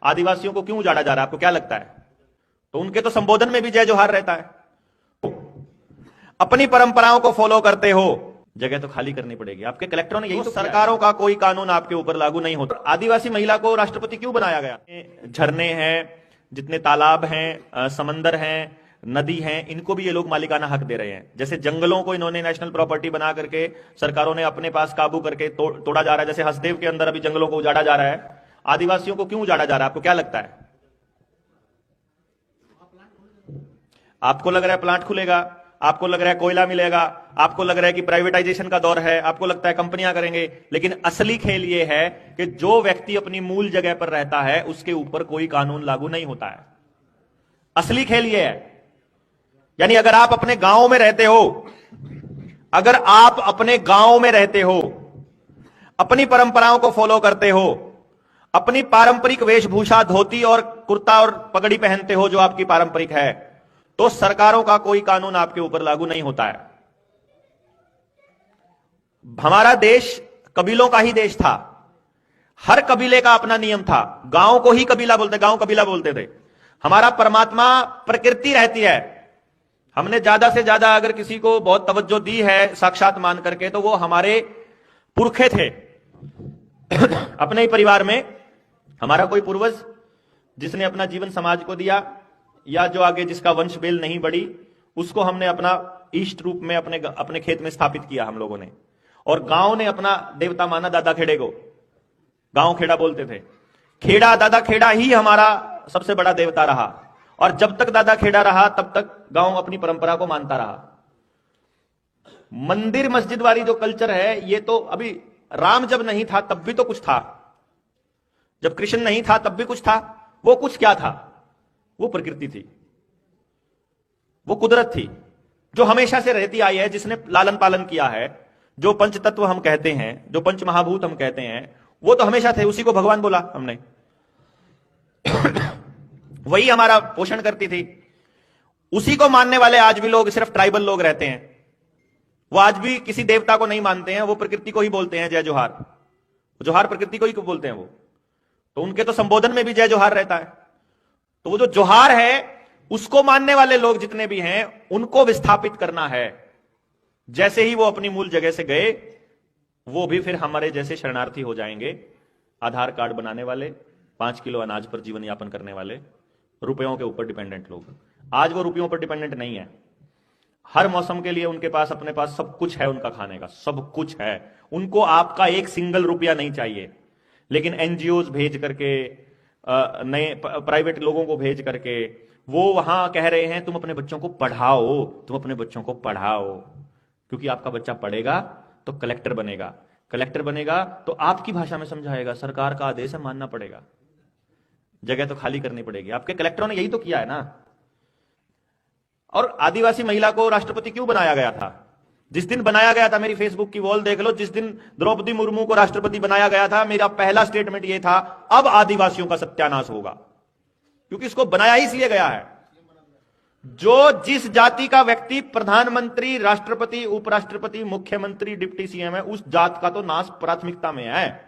आदिवासियों को क्यों उजाड़ा जा रहा है, आपको क्या लगता है? तो उनके तो संबोधन में भी जय जोहार रहता है। अपनी परंपराओं को फॉलो करते हो, जगह तो खाली करनी पड़ेगी। आपके कलेक्टरों ने यही तो सरकारों का कोई कानून आपके ऊपर लागू नहीं होता। आदिवासी महिला को राष्ट्रपति क्यों बनाया गया? झरने हैं, जितने तालाब हैं, समंदर हैं, नदी हैं, इनको भी ये लोग मालिकाना हक दे रहे हैं। जैसे जंगलों को इन्होंने नेशनल प्रॉपर्टी बना करके सरकारों ने अपने पास काबू करके तोड़ा जा रहा है। जैसे हसदेव के अंदर अभी जंगलों को उजाड़ा जा रहा है। आदिवासियों को क्यों उजाड़ा जा रहा है, आपको क्या लगता है? आपको लग रहा है प्लांट खुलेगा, आपको लग रहा है कोयला मिलेगा, आपको लग रहा है कि प्राइवेटाइजेशन का दौर है, आपको लगता है कंपनियां करेंगे। लेकिन असली खेल यह है कि जो व्यक्ति अपनी मूल जगह पर रहता है उसके ऊपर कोई कानून लागू नहीं होता है। असली खेल यह है। यानी अगर आप अपने गांव में रहते हो, अगर आप अपने गांव में रहते हो, अपनी परंपराओं को फॉलो करते हो, अपनी पारंपरिक वेशभूषा धोती और कुर्ता और पगड़ी पहनते हो जो आपकी पारंपरिक है, तो सरकारों का कोई कानून आपके ऊपर लागू नहीं होता है। हमारा देश कबीलों का ही देश था। हर कबीले का अपना नियम था। गांव को ही कबीला बोलते, गांव कबीला बोलते थे। हमारा परमात्मा प्रकृति रहती है। हमने ज्यादा से ज्यादा अगर किसी को बहुत तवज्जो दी है साक्षात मान करके, तो वो हमारे पुरखे थे। अपने ही परिवार में हमारा कोई पूर्वज जिसने अपना जीवन समाज को दिया, या जो आगे जिसका वंश बेल नहीं बढ़ी, उसको हमने अपना इष्ट रूप में अपने खेत में स्थापित किया हम लोगों ने। और गांव ने अपना देवता माना दादा खेड़े को। गांव खेड़ा बोलते थे। खेड़ा, दादा खेड़ा ही हमारा सबसे बड़ा देवता रहा। और जब तक दादा खेड़ा रहा तब तक गांव अपनी परंपरा को मानता रहा। मंदिर मस्जिद वाली जो कल्चर है, ये तो अभी राम जब नहीं था तब भी तो कुछ था, जब कृष्ण नहीं था तब भी कुछ था। वो कुछ क्या था? वो प्रकृति थी, वो कुदरत थी जो हमेशा से रहती आई है, जिसने लालन पालन किया है। जो पंच तत्व हम कहते हैं, जो पंच महाभूत हम कहते हैं, वो तो हमेशा थे। उसी को भगवान बोला हमने। वही हमारा पोषण करती थी। उसी को मानने वाले आज भी लोग, सिर्फ ट्राइबल लोग रहते हैं। वो आज भी किसी देवता को नहीं मानते हैं, वो प्रकृति को ही बोलते हैं जय जोहार। जोहार प्रकृति को ही बोलते हैं वो। तो उनके तो संबोधन में भी जय जोहार रहता है। तो वो जो जोहार है उसको मानने वाले लोग जितने भी हैं, उनको विस्थापित करना है। जैसे ही वो अपनी मूल जगह से गए, वो भी फिर हमारे जैसे शरणार्थी हो जाएंगे। आधार कार्ड बनाने वाले, 5 किलो अनाज पर जीवन यापन करने वाले, रुपयों के ऊपर डिपेंडेंट लोग। आज वो रुपयों पर डिपेंडेंट नहीं है। हर मौसम के लिए उनके पास, अपने पास सब कुछ है, उनका खाने का सब कुछ है। उनको आपका एक सिंगल रुपया नहीं चाहिए। लेकिन एनजीओज भेज करके, नए प्राइवेट लोगों को भेज करके वो वहां कह रहे हैं तुम अपने बच्चों को पढ़ाओ, तुम अपने बच्चों को पढ़ाओ। क्योंकि आपका बच्चा पढ़ेगा तो कलेक्टर बनेगा, कलेक्टर बनेगा तो आपकी भाषा में समझाएगा, सरकार का आदेश है मानना पड़ेगा, जगह तो खाली करनी पड़ेगी। आपके कलेक्टरों ने यही तो किया है ना। और आदिवासी महिला को राष्ट्रपति क्यों बनाया गया था? जिस दिन बनाया गया था, मेरी फेसबुक की वॉल देख लो, जिस दिन द्रौपदी मुर्मू को राष्ट्रपति बनाया गया था, मेरा पहला स्टेटमेंट यह था, अब आदिवासियों का सत्यानाश होगा। क्योंकि इसको बनाया ही इसलिए गया है। जो जिस जाति का व्यक्ति प्रधानमंत्री, राष्ट्रपति, उपराष्ट्रपति, मुख्यमंत्री, डिप्टी सीएम है, उस जात का तो नाश प्राथमिकता में है।